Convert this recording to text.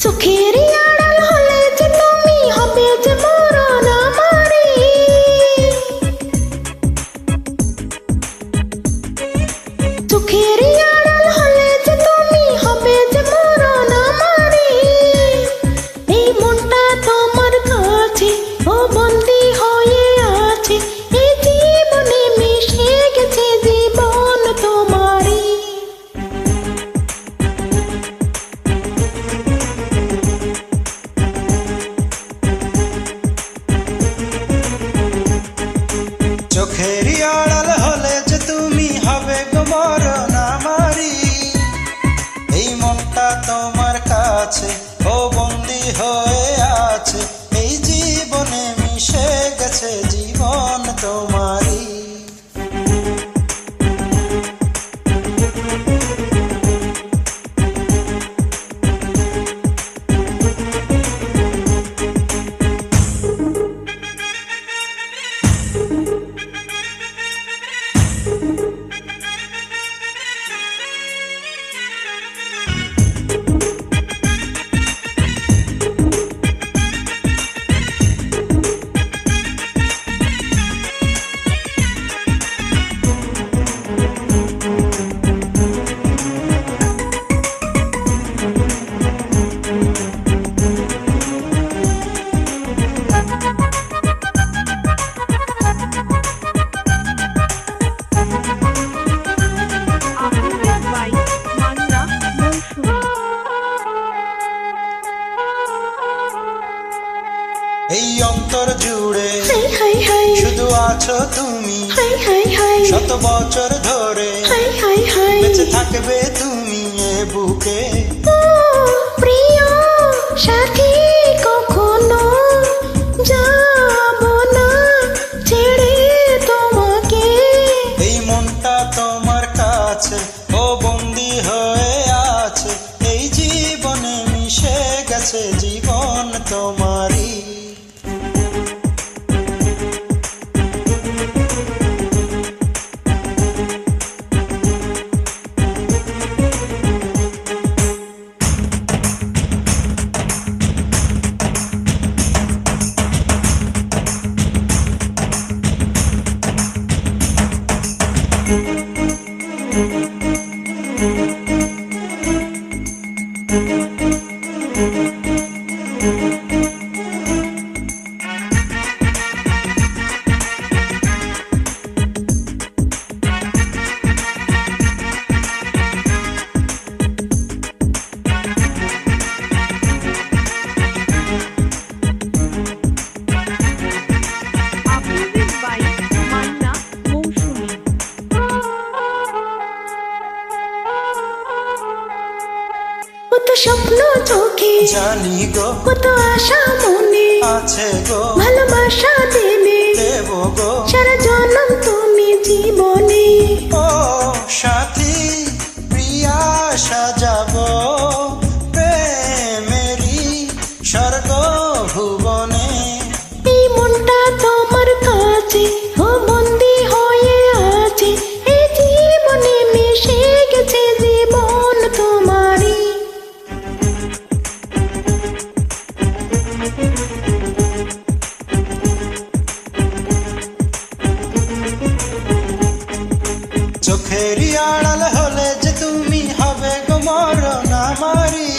চোখের আড়াল হলে যে তুমি হবে যে মরণ আমারই। চোখের আড়াল হলে যে তুমি হবে যে মরণ আমারই। এই মনটা তোমার কাছে ও বন্দী হয়ে আছে, এই জীবনে মিশে গেছে জীবন তোমারই। চোখের আড়াল হলে যে তুমি হবে গো মরণ আমারই। এই মনটা তোমার কাছে ও বন্দী হয়ে আছে, এই জীবনে মিশে গেছে জীবন তোমারই। এই অন্তর জুড়ে শুধু আছো তুমি, শত বছর ধরে বেঁচে থাকবে তুমি এ বুকে। প্রিয় সাথী কখনো যাব না ছেড়ে তোমাকে। এই মনটা তোমার কাছে ও বন্দী হয়ে আছে, এই জীবনে মিশে গেছে জীবন তোমারই। কত স্বপ্ন চোখে জানি গো, কত আশা মনে আছে গো, ভালোবাসা দেবে দেব গো সারা জনম তুমি জীবনে। ও সাথী প্রিয়া সাজাবো প্রেমেরই স্বর্গ ভুবনে। এই মনটা তোমার কাছে ও বন্দী হয়ে আছে, এই জীবনে মিশে গেছে জীবন তোমারই। চোখের আড়াল হলে যে তুমি হবে গো মরণ আমারই।